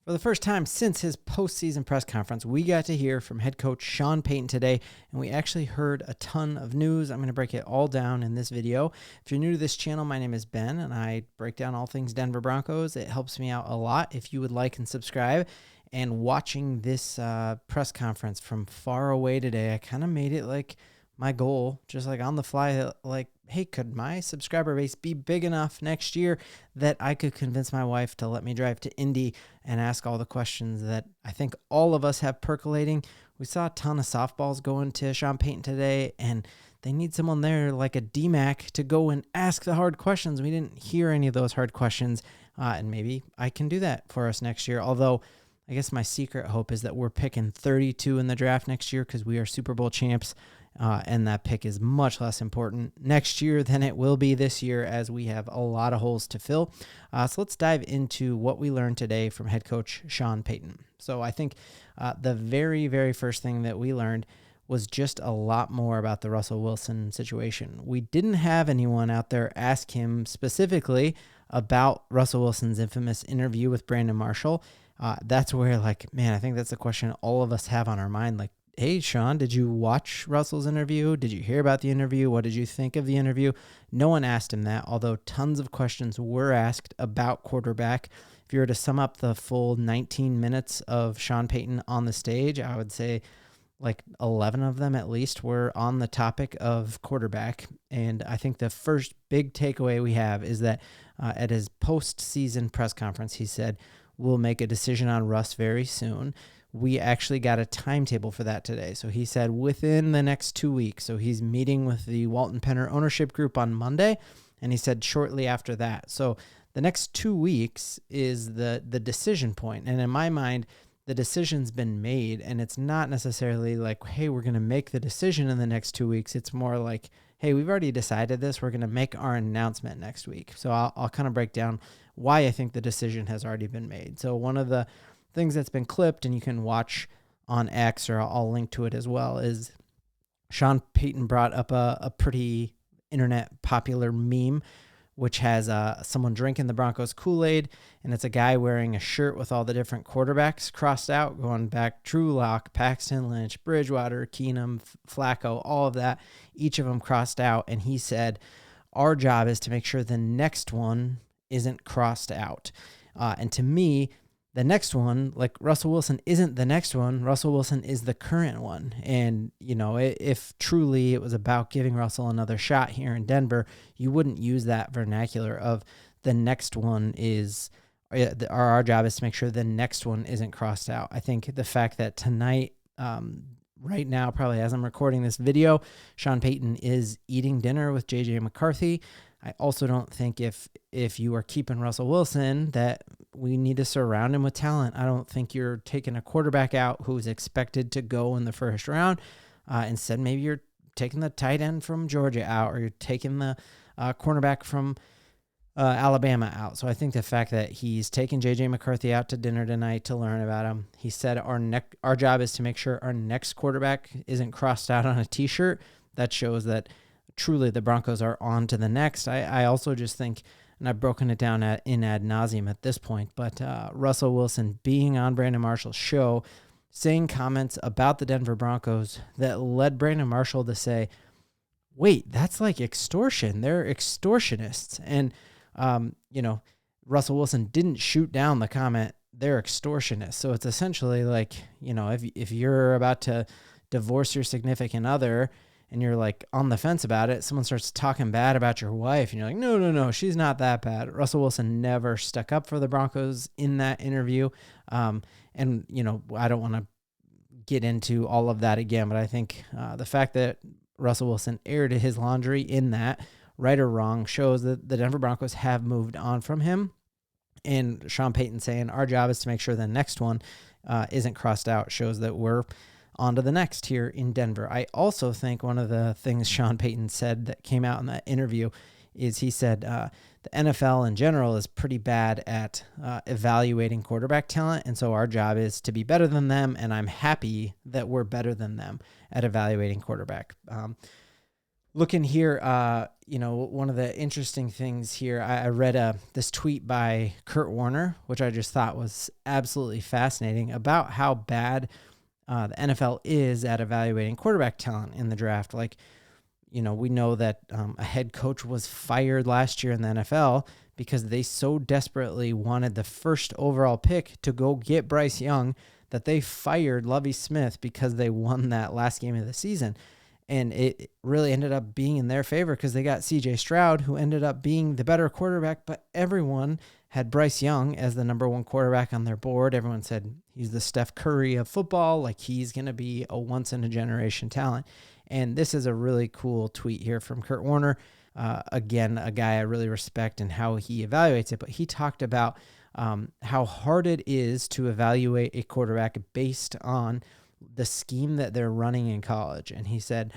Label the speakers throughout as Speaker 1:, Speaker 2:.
Speaker 1: For the first time since his postseason press conference, we got to hear from head coach Sean Payton today, and we actually heard a ton of news. I'm going to break it all down in this video. If you're new to this channel, my name is Ben, and I break down all things Denver Broncos. It helps me out a lot if you would like and subscribe. And watching this press conference from far away today, I kind of made it like my goal, just like on the fly, like, hey, could my subscriber base be big enough next year that I could convince my wife to let me drive to Indy and ask all the questions that I think all of us have percolating? We saw a ton of softballs going to Sean Payton today, and they need someone there like a DMAC to go and ask the hard questions. We didn't hear any of those hard questions, and maybe I can do that for us next year, although I guess my secret hope is that we're picking 32 in the draft next year because we are Super Bowl champs. And that pick is much less important next year than it will be this year, as we have a lot of holes to fill. So let's dive into what we learned today from head coach Sean Payton. So I think the very, very first thing that we learned was just a lot more about the Russell Wilson situation. We didn't have anyone out there ask him specifically about Russell Wilson's infamous interview with Brandon Marshall. That's where, like, man, I think that's the question all of us have on our mind. Like, hey, Sean, did you watch Russell's interview? Did you hear about the interview? What did you think of the interview? No one asked him that, although tons of questions were asked about quarterback. If you were to sum up the full 19 minutes of Sean Payton on the stage, I would say like 11 of them at least were on the topic of quarterback. And I think the first big takeaway we have is that at his postseason press conference, he said, we'll make a decision on Russ very soon. We actually got a timetable for that today. So he said within the next 2 weeks. So he's meeting with the Walton Penner ownership group on Monday, and he said shortly after that. So the next 2 weeks is the decision point. And in my mind, the decision's been made, and it's not necessarily like, hey, we're going to make the decision in the next 2 weeks. It's more like, hey, we've already decided this. We're going to make our announcement next week. So I'll kind of break down why I think the decision has already been made. So one of the things that's been clipped, and you can watch on X, or I'll link to it as well, is Sean Payton brought up a pretty internet popular meme, which has someone drinking the Broncos Kool-Aid, and it's a guy wearing a shirt with all the different quarterbacks crossed out, going back Drew Lock, Paxton Lynch, Bridgewater, Keenum, Flacco, all of that, each of them crossed out. And he said, our job is to make sure the next one isn't crossed out. And to me, the next one, like Russell Wilson isn't the next one. Russell Wilson is the current one. And, you know, if truly it was about giving Russell another shot here in Denver, you wouldn't use that vernacular of the next one is, our job is to make sure the next one isn't crossed out. I think the fact that tonight, right now, probably as I'm recording this video, Sean Payton is eating dinner with JJ McCarthy. I also don't think if you are keeping Russell Wilson that we need to surround him with talent. I don't think you're taking a quarterback out who's expected to go in the first round. Instead, maybe you're taking the tight end from Georgia out, or you're taking the cornerback from Alabama out. So I think the fact that he's taking JJ McCarthy out to dinner tonight to learn about him, he said our job is to make sure our next quarterback isn't crossed out on a t-shirt. That shows that truly the Broncos are on to the next. I also just think, and I've broken it down in ad nauseum at this point, but Russell Wilson being on Brandon Marshall's show, saying comments about the Denver Broncos that led Brandon Marshall to say, wait, that's like extortion. They're extortionists. And, Russell Wilson didn't shoot down the comment, they're extortionists. So it's essentially like, if you're about to divorce your significant other, and you're like on the fence about it, someone starts talking bad about your wife, and you're like, no, she's not that bad. Russell Wilson never stuck up for the Broncos in that interview. I don't want to get into all of that again, but I think the fact that Russell Wilson aired his laundry in that, right or wrong, shows that the Denver Broncos have moved on from him. And Sean Payton saying our job is to make sure the next one isn't crossed out shows that we're on to the next here in Denver. I also think one of the things Sean Payton said that came out in that interview is he said the NFL in general is pretty bad at evaluating quarterback talent, and so our job is to be better than them, and I'm happy that we're better than them at evaluating quarterback. Looking here, one of the interesting things here, I read this tweet by Kurt Warner, which I just thought was absolutely fascinating about how bad the NFL is at evaluating quarterback talent in the draft. Like, we know that a head coach was fired last year in the NFL because they so desperately wanted the first overall pick to go get Bryce Young that they fired Lovie Smith because they won that last game of the season. And it really ended up being in their favor because they got CJ Stroud, who ended up being the better quarterback, but everyone had Bryce Young as the number one quarterback on their board. Everyone said he's the Steph Curry of football, like he's going to be a once-in-a-generation talent. And this is a really cool tweet here from Kurt Warner. Again, a guy I really respect and how he evaluates it, but he talked about how hard it is to evaluate a quarterback based on the scheme that they're running in college. And he said,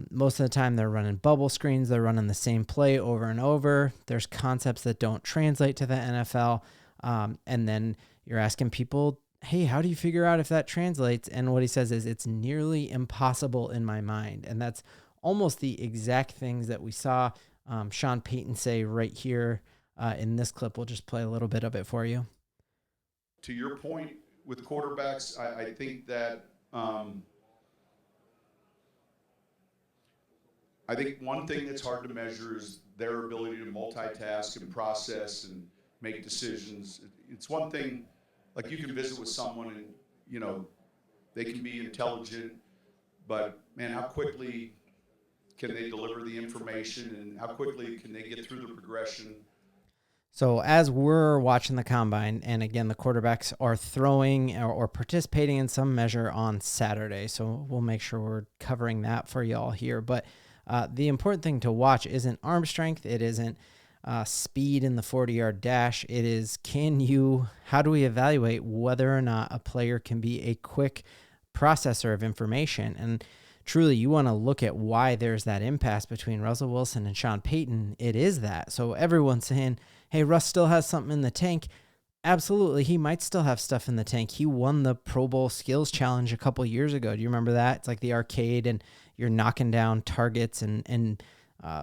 Speaker 1: most of the time they're running bubble screens. They're running the same play over and over. There's concepts that don't translate to the NFL. And then you're asking people, hey, how do you figure out if that translates? And what he says is it's nearly impossible in my mind. And that's almost the exact things that we saw Sean Payton say right here in this clip. We'll just play a little bit of it for you.
Speaker 2: To your point with quarterbacks, I think that I think one thing that's hard to measure is their ability to multitask and process and make decisions. It's one thing, like you can visit with someone and, they can be intelligent, but man, how quickly can they deliver the information and how quickly can they get through the progression?
Speaker 1: So as we're watching the combine, and again, the quarterbacks are throwing or participating in some measure on Saturday. So we'll make sure we're covering that for y'all here. But the important thing to watch isn't arm strength. It isn't speed in the 40-yard dash. It is, how do we evaluate whether or not a player can be a quick processor of information? And truly, you want to look at why there's that impasse between Russell Wilson and Sean Payton. It is that. So everyone's saying, hey, Russ still has something in the tank. Absolutely, he might still have stuff in the tank. He won the Pro Bowl Skills Challenge a couple years ago. Do you remember that? It's like the arcade, and you're knocking down targets and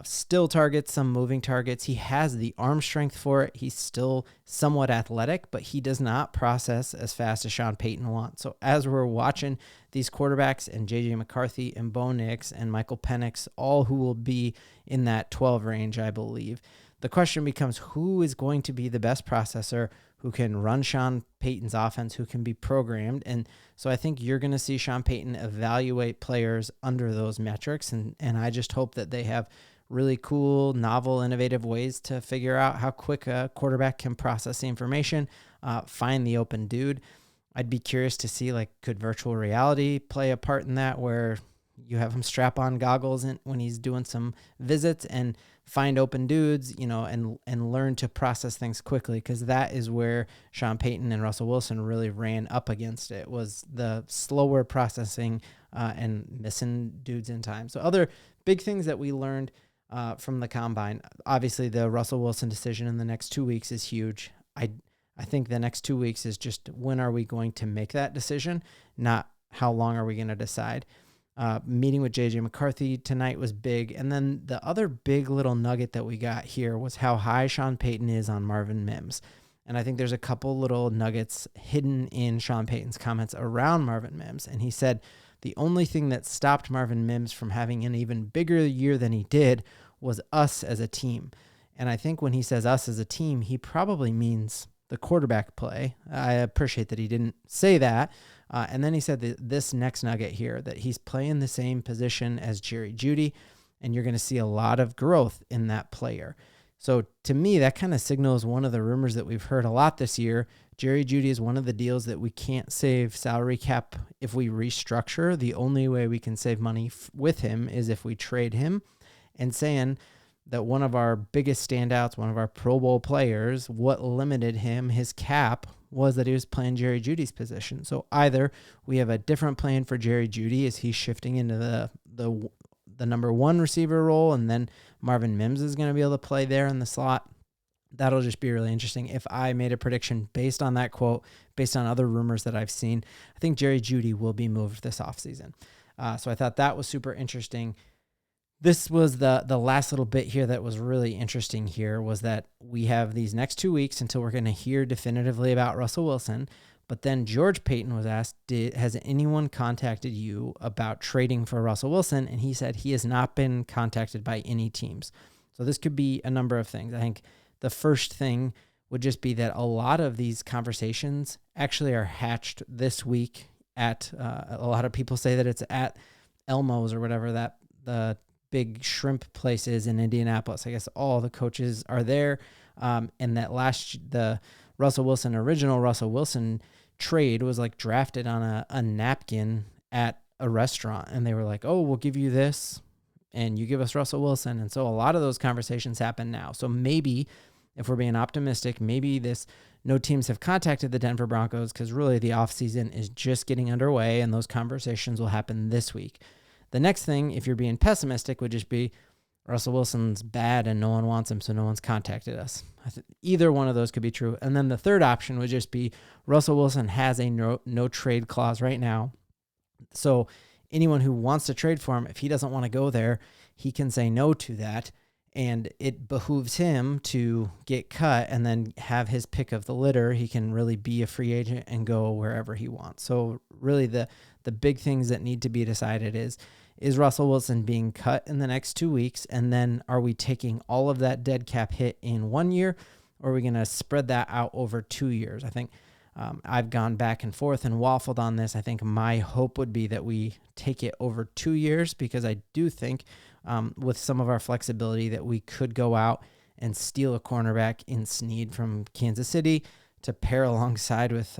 Speaker 1: still targets, some moving targets. He has the arm strength for it. He's still somewhat athletic, but he does not process as fast as Sean Payton wants. So as we're watching these quarterbacks and JJ McCarthy and Bo Nix and Michael Penix, all who will be in that 12 range, I believe, the question becomes who is going to be the best processor who can run Sean Payton's offense, who can be programmed. And so I think you're going to see Sean Payton evaluate players under those metrics. And I just hope that they have really cool, novel, innovative ways to figure out how quick a quarterback can process the information, find the open dude. I'd be curious to see, like, could virtual reality play a part in that, where you have him strap on goggles when he's doing some visits and find open dudes, and learn to process things quickly, because that is where Sean Payton and Russell Wilson really ran up against it, was the slower processing and missing dudes in time. So other big things that we learned from the combine, obviously the Russell Wilson decision in the next 2 weeks is huge. I think the next 2 weeks is just when are we going to make that decision, not how long are we going to decide. Meeting with JJ McCarthy tonight was big. And then the other big little nugget that we got here was how high Sean Payton is on Marvin Mims. And I think there's a couple little nuggets hidden in Sean Payton's comments around Marvin Mims. And he said the only thing that stopped Marvin Mims from having an even bigger year than he did was us as a team. And I think when he says us as a team, he probably means the quarterback play. I appreciate that he didn't say that. And then he said this next nugget here, that he's playing the same position as Jerry Jeudy, and you're going to see a lot of growth in that player. So to me, that kind of signals one of the rumors that we've heard a lot this year. Jerry Jeudy is one of the deals that we can't save salary cap if we restructure. The only way we can save money with him is if we trade him, and saying that one of our biggest standouts, one of our Pro Bowl players, what limited him, his cap, was that he was playing Jerry Jeudy's position. So either we have a different plan for Jerry Jeudy as he's shifting into the number one receiver role, and then Marvin Mims is going to be able to play there in the slot. That'll just be really interesting. If I made a prediction based on that quote, based on other rumors that I've seen, I think Jerry Jeudy will be moved this offseason. So I thought that was super interesting. This was the last little bit here that was really interesting here was that we have these next 2 weeks until we're going to hear definitively about Russell Wilson. But then George Paton was asked, has anyone contacted you about trading for Russell Wilson? And he said he has not been contacted by any teams. So this could be a number of things. I think the first thing would just be that a lot of these conversations actually are hatched this week at, a lot of people say that it's at Elmo's or whatever that the big shrimp place is in Indianapolis. I guess all the coaches are there. And that the original Russell Wilson trade was like drafted on a napkin at a restaurant. And they were like, oh, we'll give you this and you give us Russell Wilson. And so a lot of those conversations happen now. So maybe if we're being optimistic, maybe no teams have contacted the Denver Broncos because really the offseason is just getting underway and those conversations will happen this week. The next thing, if you're being pessimistic, would just be Russell Wilson's bad and no one wants him, so no one's contacted us. Either one of those could be true. And then the third option would just be Russell Wilson has a no trade clause right now. So anyone who wants to trade for him, if he doesn't want to go there, he can say no to that. And it behooves him to get cut and then have his pick of the litter. He can really be a free agent and go wherever he wants. So really the big things that need to be decided is Russell Wilson being cut in the next 2 weeks? And then are we taking all of that dead cap hit in 1 year, or are we going to spread that out over 2 years? I think I've gone back and forth and waffled on this. I think my hope would be that we take it over 2 years because I do think with some of our flexibility that we could go out and steal a cornerback in Snead from Kansas City to pair alongside with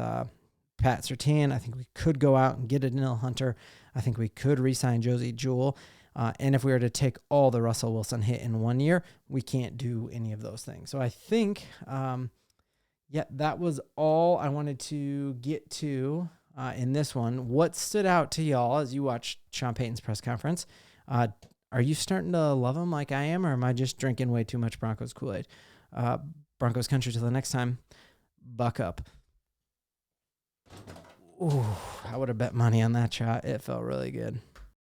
Speaker 1: Pat Surtain. I think we could go out and get a Danielle Hunter. I think we could re-sign Josie Jewell. And if we were to take all the Russell Wilson hit in 1 year, we can't do any of those things. So I think, that was all I wanted to get to in this one. What stood out to y'all as you watched Sean Payton's press conference? Are you starting to love him like I am, or am I just drinking way too much Broncos Kool-Aid? Broncos country, till the next time, buck up. Ooh, I would have bet money on that shot. It felt really good.